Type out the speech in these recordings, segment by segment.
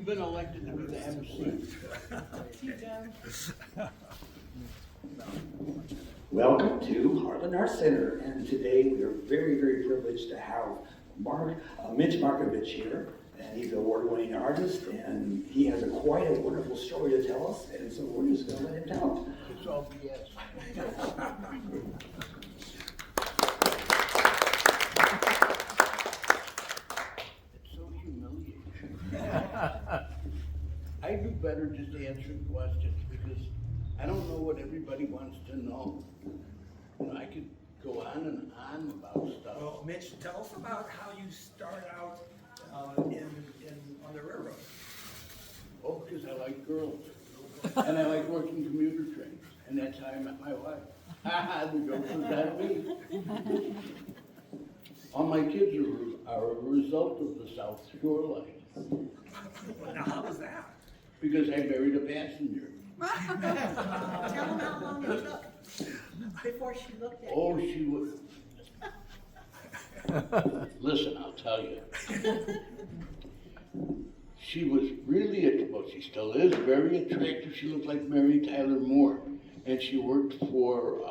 You've been elected to be the MC. Welcome to Harlan Arts Center, and today we are very, very privileged to have Mitch Markovitz here, and he's an award-winning artist, and he has quite a wonderful story to tell us, and so we're just going to let him tell it. It's all BS. It's so humiliating. I do better just answering questions because I don't know what everybody wants to know. You know, I could go on and on about stuff. Well, Mitch, tell us about how you start out on the railroad. Oh, because I like girls. And I like working commuter trains. And that's how I met my wife. The joke was on me. All my kids are a result of the South Shore line. Well, now, how was that? Because I married a passenger. Tell them how long it took before she looked at you. Oh, she was. Listen, I'll tell you. She was really, well, she still is, very attractive. She looked like Mary Tyler Moore. And she worked for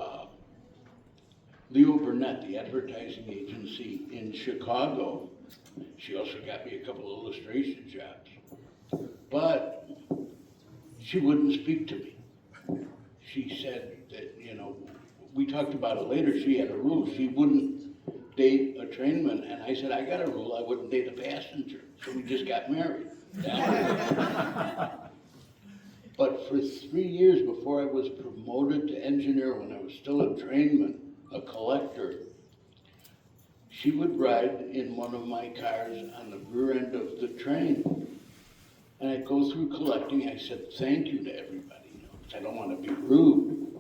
Leo Burnett, the advertising agency in Chicago. She also got me a couple of illustration jobs. But she wouldn't speak to me. She said that, you know, we talked about it later, she had a rule. She wouldn't date a trainman, and I said, I got a rule, I wouldn't date a passenger. So we just got married. But for 3 years before I was promoted to engineer, when I was still a trainman, a collector, she would ride in one of my cars on the rear end of the train. And I'd go through collecting, I said thank you to everybody, you know, 'cause I don't want to be rude.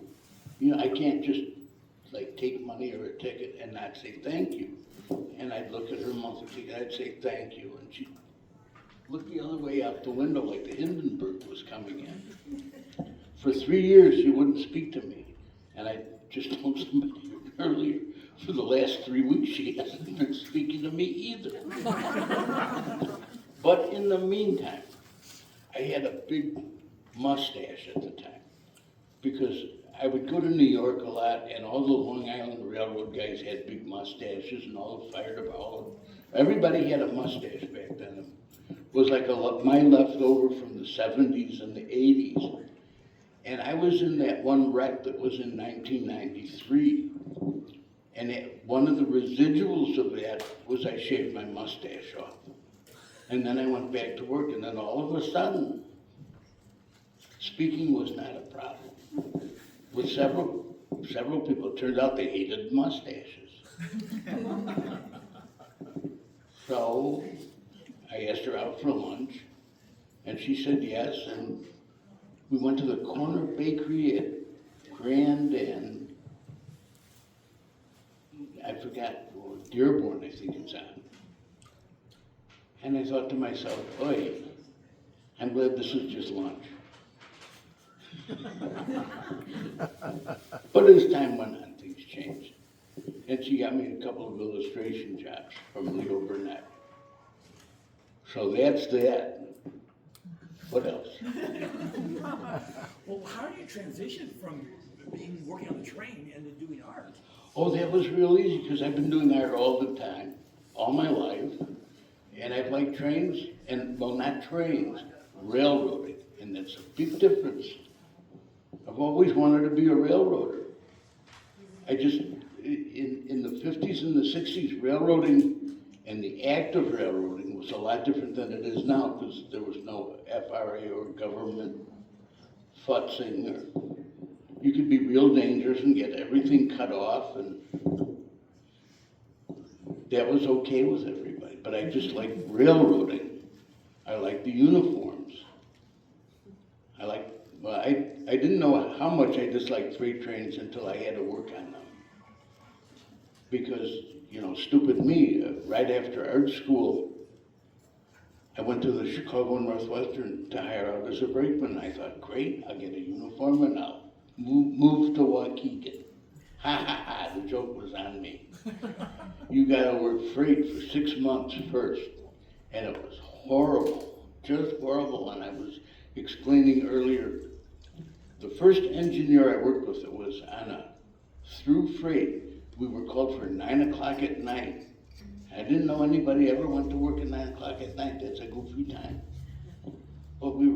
You know, I can't just like take money or a ticket and not say thank you. And I'd look at her monthly ticket, I'd say thank you, and she'd look the other way out the window like the Hindenburg was coming in. For 3 years, she wouldn't speak to me. And I just told somebody earlier, for the last 3 weeks, she hasn't been speaking to me either. But in the meantime, I had a big mustache at the time because I would go to New York a lot, and all the Long Island Railroad guys had big mustaches, and all the fire department, everybody had a mustache back then. It was like my leftover from the 70s and the 80s. And I was in that one wreck that was in 1993. And one of the residuals of that was I shaved my mustache off. And then I went back to work, and then all of a sudden, speaking was not a problem. With several people, it turned out they hated mustaches. So I asked her out for lunch, and she said yes, and we went to the corner bakery at Grand and I forgot, Dearborn, I think it's on. And I thought to myself, oy, I'm glad this is just lunch. But as time went on, things changed. And she got me a couple of illustration jobs from Leo Burnett. So that's that. What else? Well, how do you transition from working on the train and to doing art? Oh, that was real easy because I've been doing art all the time, all my life. And I've liked trains, and well, not trains, railroading. And that's a big difference. I've always wanted to be a railroader. I just, in the 50s and the 60s, railroading and the act of railroading was a lot different than it is now because there was no FRA or government futzing. Or you could be real dangerous and get everything cut off, and that was okay with everybody. But I just like railroading. I like the uniforms. I didn't know how much I disliked freight trains until I had to work on them. Because, you know, stupid me, right after art school, I went to the Chicago Northwestern to hire out as a brakeman. I thought, great, I'll get a uniform and I'll move to Waukegan. Ha ha ha, the joke was on me. You gotta work freight for 6 months first. And it was horrible, just horrible. And I was explaining earlier, the first engineer I worked with that was on a through freight, we were called for 9 o'clock at night. I didn't know anybody ever went to work at 9 o'clock at night. That's a goofy time. But we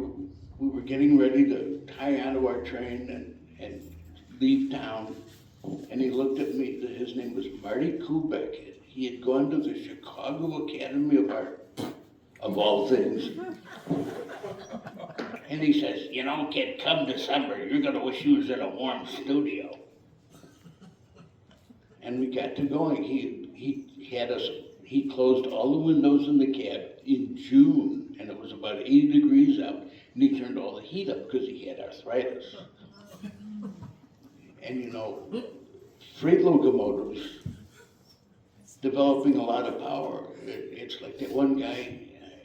were getting ready to tie onto our train and leave town. And he looked at me, his name was Marty Kubek. He had gone to the Chicago Academy of Art, of all things. And he says, you know, kid, come December, you're gonna wish you was in a warm studio. And we got to going. He closed all the windows in the cab in June, and it was about 80 degrees out, and he turned all the heat up because he had arthritis. And you know, freight locomotives developing a lot of power. It's like that one guy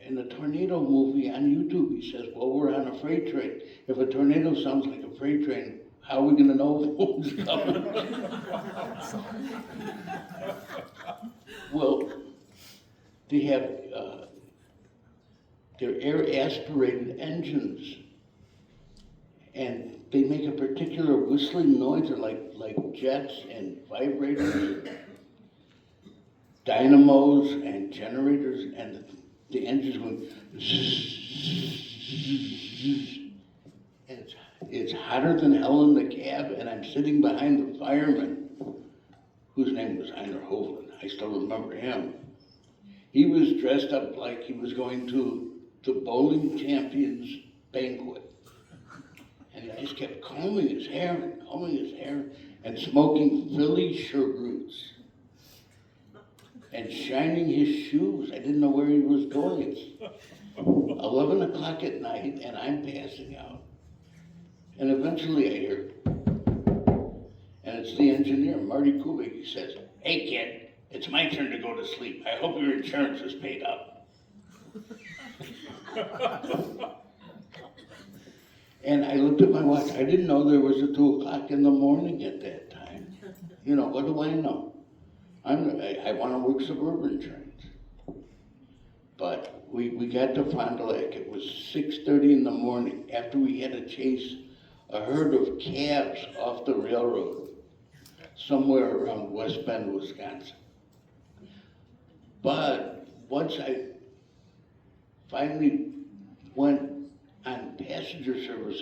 in the tornado movie on YouTube. He says, well, we're on a freight train. If a tornado sounds like a freight train, how are we gonna know if one's coming? Well, they have, they're air aspirated engines, and they make a particular whistling noise. They're like jets and vibrators, dynamos and generators, and the engine's going zzz, and it's hotter than hell in the cab, and I'm sitting behind the fireman, whose name was Einer Hovland. I still remember him. He was dressed up like he was going to the bowling champions banquet. And he just kept combing his hair and smoking Philly cheroots and shining his shoes. I didn't know where he was going. It's 11 o'clock at night and I'm passing out. And eventually I hear, and it's the engineer, Marty Kubik. He says, hey kid, it's my turn to go to sleep. I hope your insurance is paid up. And I looked at my watch. I didn't know there was a 2 o'clock in the morning at that time. You know, what do I know? I want to work suburban trains. But we got to Fond du Lac. It was 6:30 in the morning after we had to chase a herd of calves off the railroad somewhere around West Bend, Wisconsin. But once I finally went on passenger service,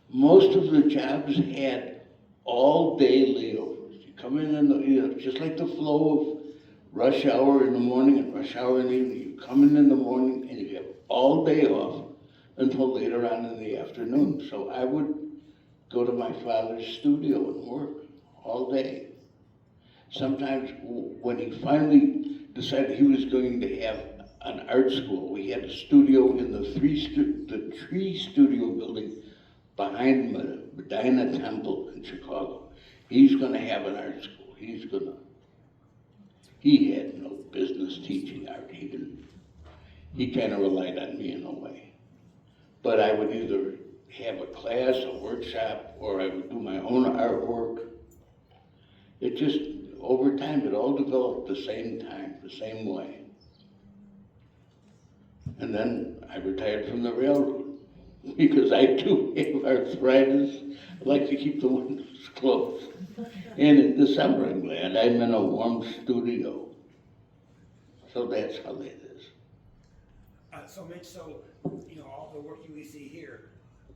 most of the jobs had all-day layovers. You come in and just like the flow of rush hour in the morning and rush hour in the evening. You come in the morning and you have all day off until later on in the afternoon. So I would go to my father's studio and work all day. Sometimes when he finally decided he was going to have an art school, we had a studio in the Tree Studio building behind Medina Temple in Chicago. He's going to have an art school. He had no business teaching art. He kind of relied on me in a way. But I would either have a class, a workshop, or I would do my own artwork. It just, over time, it all developed the same time, the same way. And then I retired from the railroad because I too have arthritis. I like to keep the windows closed. And in December, I'm glad I'm in a warm studio. So that's how that is. So Mitch, you know, all the work you see here,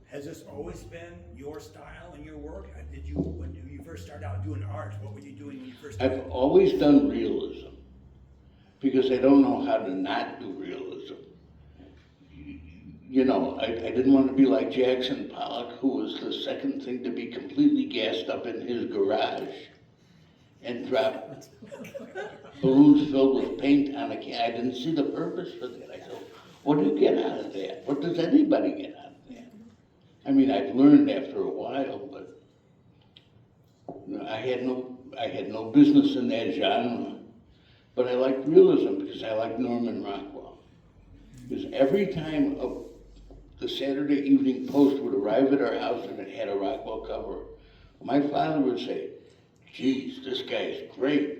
has this always been your style and your work? When you first started out doing art, what were you doing when you first started? I've always done realism because I don't know how to not do realism. You know, I didn't want to be like Jackson Pollock, who was the second thing to be completely gassed up in his garage and drop balloons filled with paint on a can. I didn't see the purpose for that. I said, what do you get out of that? What does anybody get out of that? I mean, I've learned after a while, but you know, I had no business in that genre. But I liked realism because I liked Norman Rockwell. Because every time the Saturday Evening Post would arrive at our house and it had a Rockwell cover, my father would say, geez, this guy's great.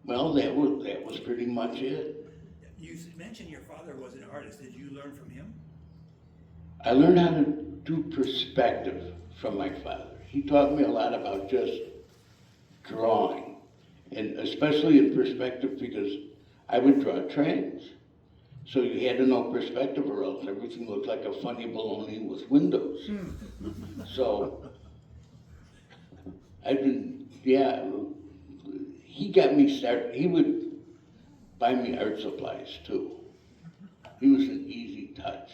Well, that was pretty much it. You mentioned your father was an artist. Did you learn from him? I learned how to do perspective from my father. He taught me a lot about just drawing, and especially in perspective because I would draw trains. So you had to know perspective or else everything looked like a funny baloney with windows. So I've been, yeah, he got me started. He would buy me art supplies too. He was an easy touch.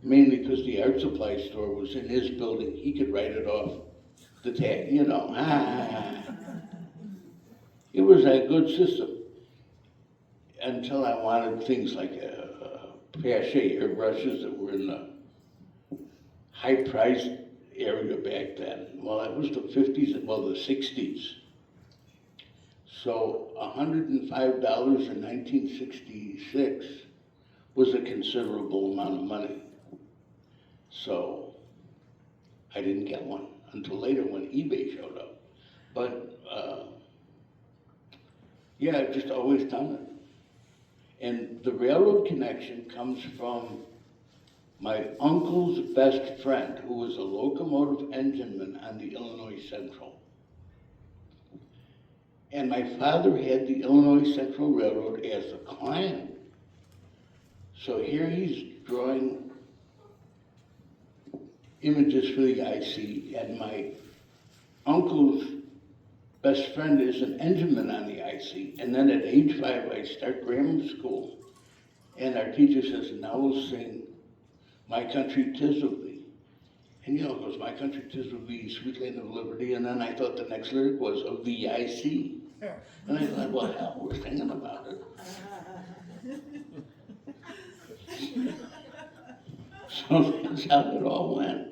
Mainly because the art supply store was in his building. He could write it off the tag, you know. It was a good system until I wanted things like Pache airbrushes that were in the high-priced area back then. Well, that was the 50s, well, the 60s. So $105 in 1966 was a considerable amount of money. So I didn't get one until later when eBay showed up. But yeah, I've just always done it. And the railroad connection comes from my uncle's best friend, who was a locomotive engineman on the Illinois Central. And my father had the Illinois Central Railroad as a client. So here he's drawing images for the IC, and my uncle's best friend is an engineman on the IC. And then at age 5, I start grammar school, and our teacher says, now we'll sing My Country 'Tis of Thee. And you know, it goes, My Country 'Tis of Thee, Sweet Land of Liberty, and then I thought the next lyric was of the IC. And I thought, well, hell, we're singing about it. So that's how it all went.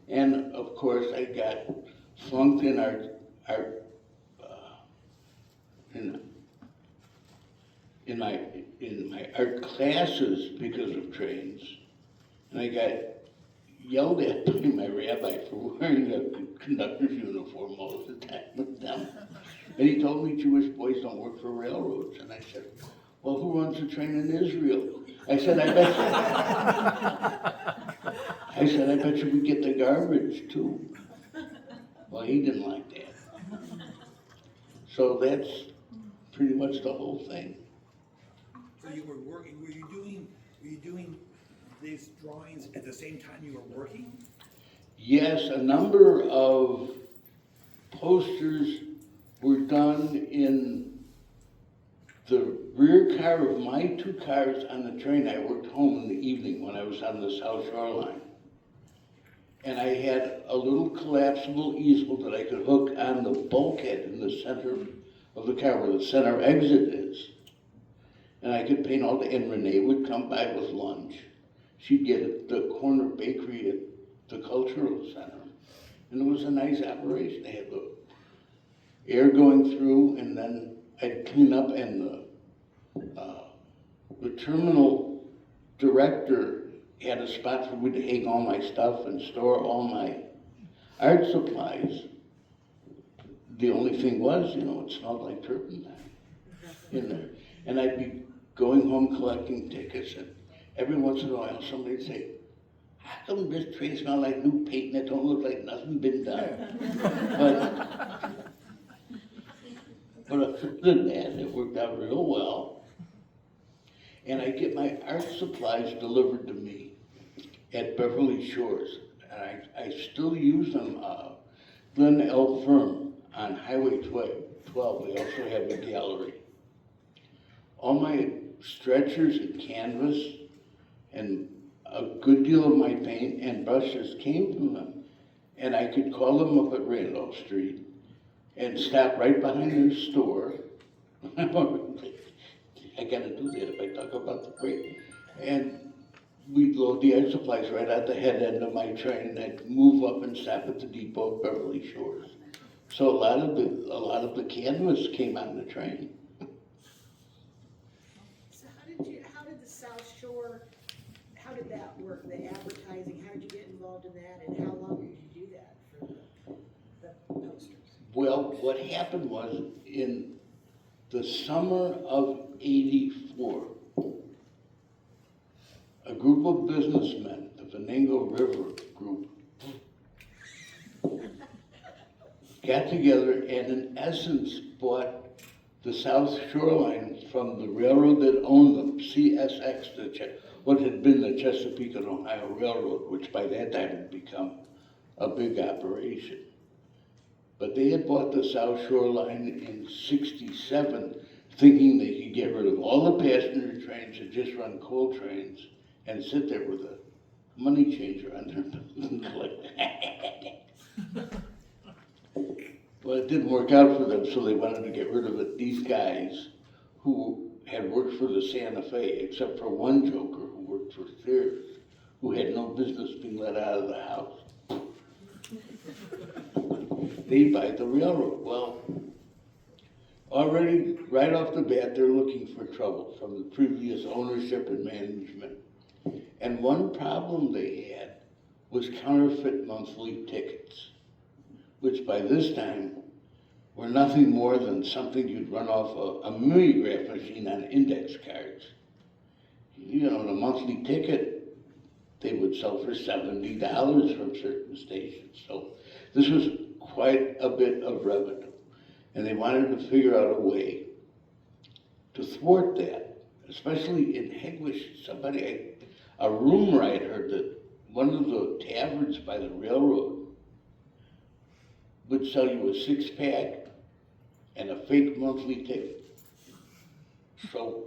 And of course, I got flunked in in my art classes because of trains, and I got yelled at by my rabbi for wearing a conductor's uniform most of the time with them. And he told me Jewish boys don't work for railroads, and I said, well, who runs the train in Israel? I said, I bet you we get the garbage too. Well, he didn't like that. So that's pretty much the whole thing. So you were working, were you doing these drawings at the same time you were working? Yes, a number of posters were done in the rear car of my 2 cars on the train. I worked home in the evening when I was on the South Shore line. And I had a little collapsible easel that I could hook on the bulkhead in the center of the car where the center exit is. And I could paint all the, and Renee would come by with lunch. She'd get at the corner bakery at the cultural center. And it was a nice operation. They had the air going through, and then I'd clean up, and the terminal director had a spot for me to hang all my stuff and store all my art supplies. The only thing was, you know, it smelled like turpentine in there. And I'd be going home collecting tickets, and every once in a while somebody'd say, how come this train smells like new paint and it don't look like nothing been done? But other than that, it worked out real well. And I get my art supplies delivered to me at Beverly Shores. And I still use them. Glen L. Firm on Highway 12, they also have a gallery. All my stretchers and canvas and a good deal of my paint and brushes came from them. And I could call them up at Randolph Street and stop right behind their store. I gotta do that if I talk about the freight. And we'd load the art supplies right at the head end of my train, and I'd move up and stop at the depot at Beverly Shores. So a lot of the canvas came on the train. So how did the South Shore, how did that work, the advertising, how did you get involved in that, and how long did you do that for the posters? Well, what happened was in the summer of '84, a group of businessmen, the Venango River Group, got together and in essence bought the South Shoreline from the railroad that owned them, CSX, what had been the Chesapeake and Ohio Railroad, which by that time had become a big operation. But they had bought the South Shoreline in '67, thinking they could get rid of all the passenger trains and just run coal trains and sit there with a money changer on their Well, it didn't work out for them, so they wanted to get rid of it. These guys who had worked for the Santa Fe, except for one joker who worked for Sears, who had no business being let out of the house. They buy the railroad. Well, already right off the bat, they're looking for trouble from the previous ownership and management. And one problem they had was counterfeit monthly tickets, which by this time were nothing more than something you'd run off a mimeograph machine on index cards. You know, the monthly ticket, they would sell for $70 from certain stations. So this was quite a bit of revenue. And they wanted to figure out a way to thwart that, especially in Hegewisch. A rumor I had heard that one of the taverns by the railroad would sell you a 6-pack and a fake monthly ticket. So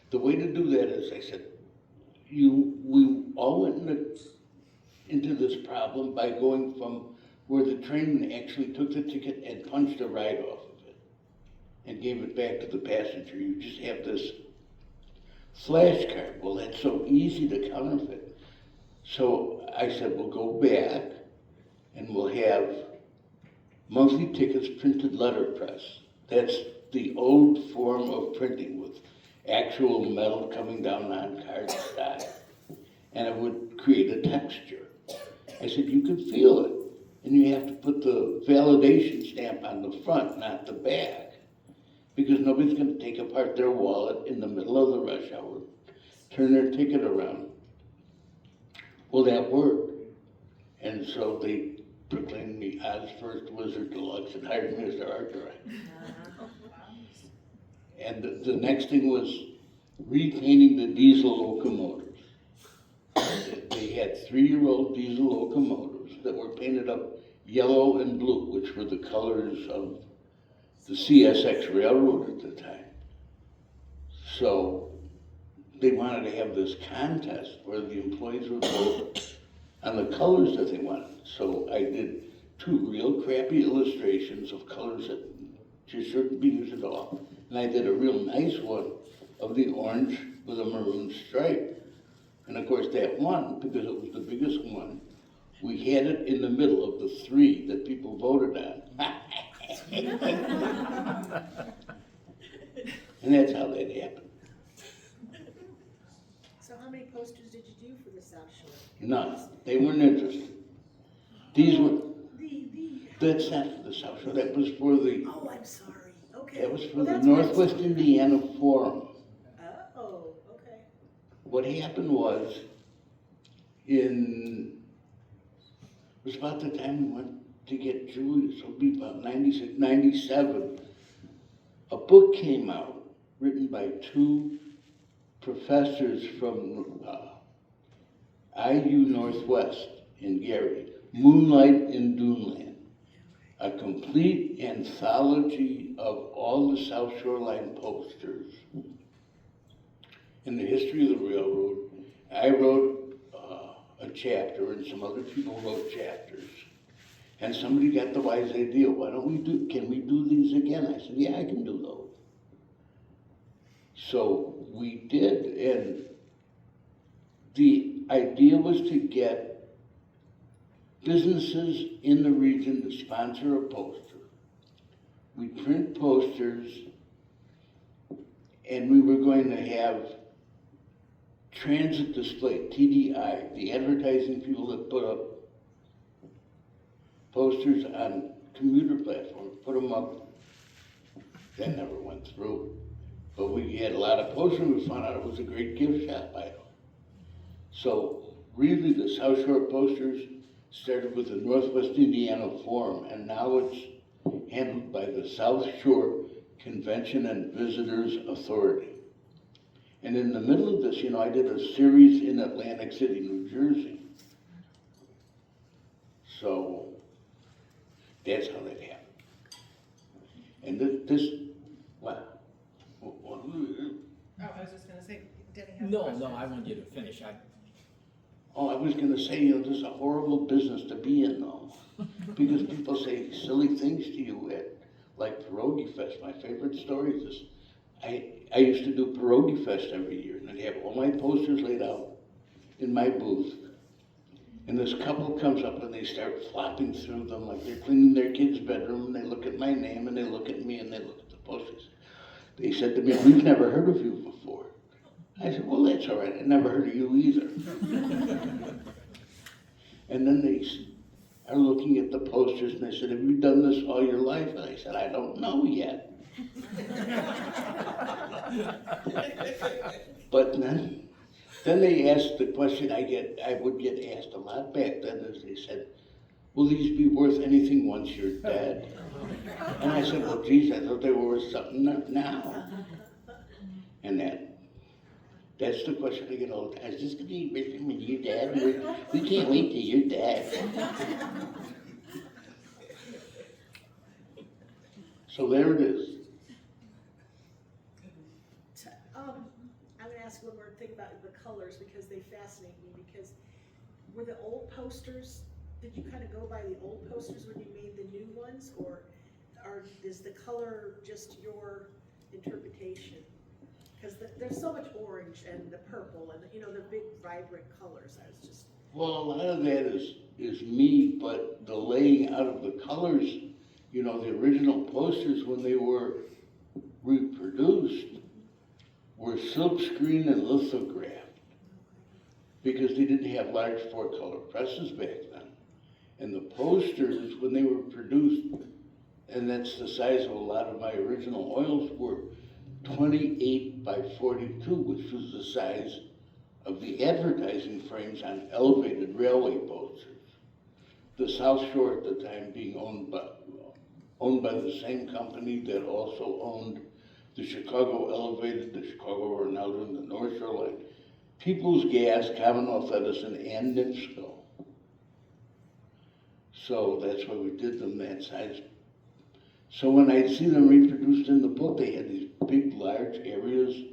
the way to do that is, I said, we all went into this problem by going from where the trainman actually took the ticket and punched a ride off of it and gave it back to the passenger. You just have this flash card. Well, that's so easy to counterfeit. So I said, we'll go back and we'll have monthly tickets printed letterpress. That's the old form of printing with actual metal coming down on cardstock. And it would create a texture. I said, you can feel it. And you have to put the validation stamp on the front, not the back. Because nobody's going to take apart their wallet in the middle of the rush hour, turn their ticket around. Well, that worked. And so they proclaimed me as first Wizard Deluxe and hired me as their art director. And the next thing was repainting the diesel locomotives. They had 3-year-old diesel locomotives that were painted up yellow and blue, which were the colors of the CSX Railroad at the time. So they wanted to have this contest where the employees would vote on the colors that they wanted. So I did 2 real crappy illustrations of colors that just shouldn't be used at all. And I did a real nice one of the orange with a maroon stripe. And of course that won because it was the biggest one. We had it in the middle of the 3 that people voted on. And that's how that happened. So how many posters did you do for the South Shore? None. They weren't interested. These were, The, that's not for the South Shore, that was for the, oh, I'm sorry, okay. that was for Well, the that's what I Northwest saw. Indiana Forum. Oh, okay. What happened was, it was about the time we went to get Julie, so it'd be about 96, 97. A book came out written by 2 professors from IU Northwest in Gary, Moonlight in Duneland, a complete anthology of all the South Shoreline posters in the history of the railroad. I wrote a chapter, and some other people wrote chapters. And somebody got the wise idea, can we do these again? I said, yeah, I can do those. So we did, and the idea was to get businesses in the region to sponsor a poster. We print posters, and we were going to have transit display, TDI, the advertising people that put up posters on commuter platforms, put them up That never went through. But we had a lot of posters, and we found out it was a great gift shop item. So really, the South Shore posters started with the Northwest Indiana Forum, and now it's handled by the South Shore Convention and Visitors Authority. And in the middle of this, I did a series in Atlantic City, New Jersey. So that's how that happened. And wow. Oh, I was just gonna say, Denny has a No, question. no, I want you to finish. Oh, I was gonna say, this is a horrible business to be in though. Because people say silly things to you at, like Pierogi Fest. My favorite story is this. I used to do Pierogi Fest every year, and I'd have all my posters laid out in my booth. And this couple comes up and they start flopping through them like they're cleaning their kid's bedroom, and they look at my name, and they look at me, and they look at the posters. They said to me, "We've never heard of you before." I said, "Well, that's all right. I never heard of you either." And then they are looking at the posters, and they said, "Have you done this all your life?" And I said, "I don't know yet." But then they asked the question I would get asked a lot back then, is they said, "Will these be worth anything once you're dead?" And I said, "Well, geez, I thought they were worth something now." And that's the question I get all the time. "Is this gonna be worth when you're dead? We can't wait till you're dead." So there it is. I'm gonna ask one more thing about the colors, because they fascinate me, because were the old posters, did you kind of go by the old posters when you made the new ones, or is the color just your interpretation? Because there's so much orange and the purple and, the big vibrant colors. I was just, Well, a lot of that is me, but the laying out of the colors, the original posters when they were reproduced were silk screen and lithographed, because they didn't have large 4-color presses back then. And the posters, when they were produced, and that's the size of a lot of my original oils, were 28 by 42, which was the size of the advertising frames on elevated railway posters. The South Shore at the time being owned by the same company that also owned the Chicago Elevated, the Chicago Ronaldo, and the North Shore Line, People's Gas, Commonwealth Edison, and NIPSCO. So that's why we did them that size. So when I see them reproduced in the book, they had these big, large areas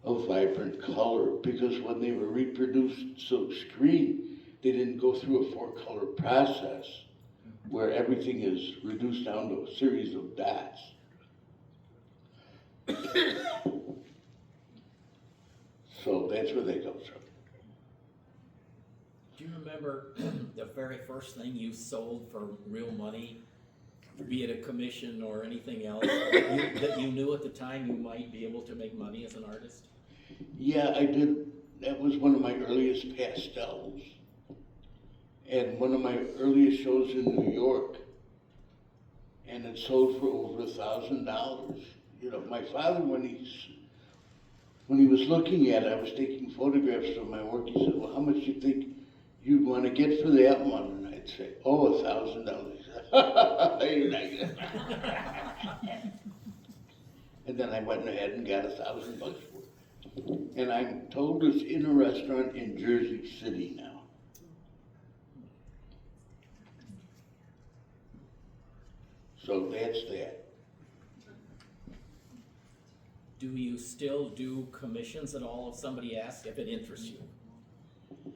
of vibrant color, because when they were reproduced silk screen, they didn't go through a 4-color process where everything is reduced down to a series of dots. So that's where they come from. Do you remember the very first thing you sold for real money, be it a commission or anything else, that you knew at the time you might be able to make money as an artist? Yeah, I did. That was one of my earliest pastels. And one of my earliest shows in New York. And it sold for over $1,000. My father, when he was looking at it, I was taking photographs of my work. He said, "Well, how much do you think you'd want to get for that one?" And I'd say, "Oh, $1,000." He said, "You're not gonna." And then I went ahead and got $1,000 for it. And I'm told it's in a restaurant in Jersey City now. So that's that. Do you still do commissions at all if somebody asks, if it interests you?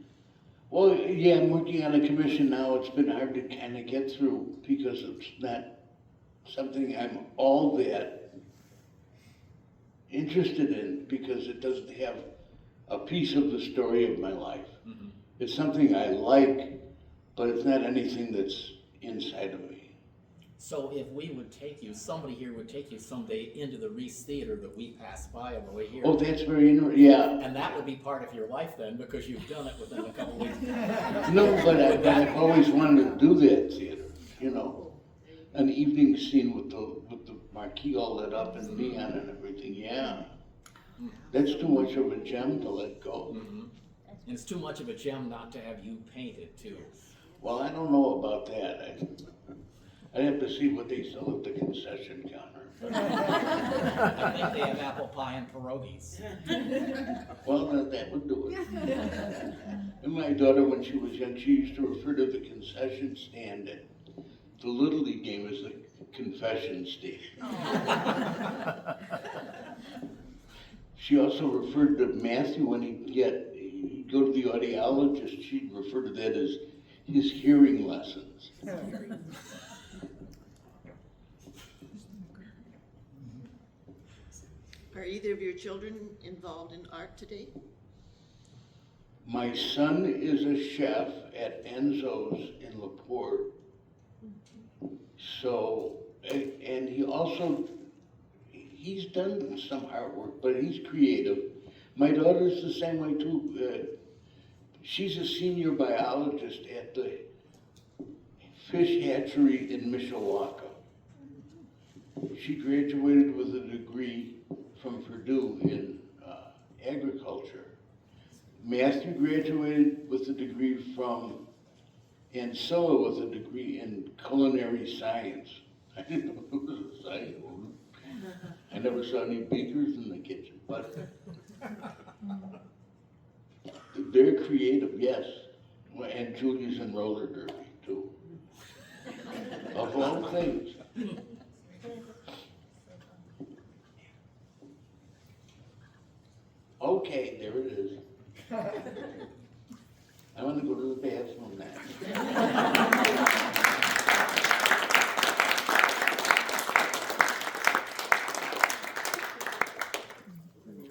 Well, yeah, I'm working on a commission now. It's been hard to kind of get through because it's not something I'm all that interested in, because it doesn't have a piece of the story of my life. Mm-hmm. It's something I like, but it's not anything that's inside of me. So if we would take you, somebody here would take you someday into the Reese Theater that we passed by on the way here. Oh, that's very interesting. Yeah. And that would be part of your life then, because you've done it within a couple weeks. No, but I've always wanted to do that theater, an evening scene with the marquee all lit up and neon and everything, yeah. That's too much of a gem to let go. Mhm. And it's too much of a gem not to have you paint it too. Well, I don't know about that. I'd have to see what they sell at the concession counter. I think they have apple pie and pierogies. Well, then that would do it. And my daughter, when she was young, she used to refer to the concession stand at the Little League game as the confession stand. She also referred to Matthew when he'd go to the audiologist, she'd refer to that as his hearing lessons. Are either of your children involved in art today? My son is a chef at Enzo's in LaPorte. So, and he's done some artwork, but he's creative. My daughter's the same way too. She's a senior biologist at the fish hatchery in Mishawaka. She graduated with a degree from Purdue in agriculture. Matthew graduated with a degree from Ancilla with a degree in culinary science. I didn't know it was a science. I never saw any beakers in the kitchen, but they're creative, yes. Well, and Julia's in roller derby too. Of all things. Okay, there it is. I want to go to the bathroom now.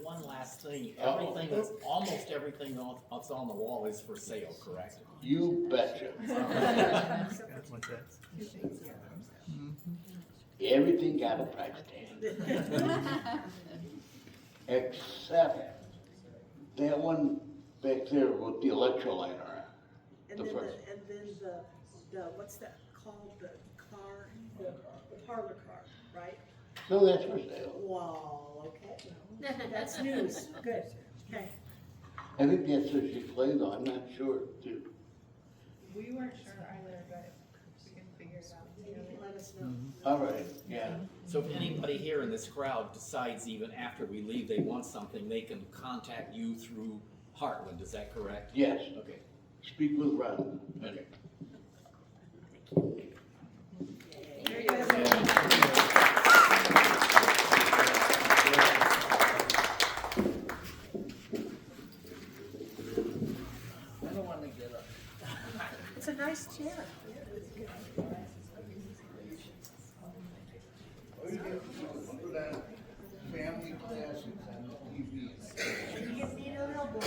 One last thing, almost everything that's on the wall is for sale, correct? You betcha. Everything got a price tag. Except that one back there with the electrolyte on it. And The then first. the what's that called, the car, the parlor car, right? No, that's for sale. Wow, okay. That's news, good, okay. I think that's what she played though, I'm not sure too. We weren't sure either, but we can figure it out. You can let us know. All right, yeah. So if anybody here in this crowd decides even after we leave they want something, they can contact you through Heartland, is that correct? Yes, Okay. speak with Ron. Okay. There you go. I don't want to get up. It's a nice chair. Put on family classics on TV. You get me an elbow.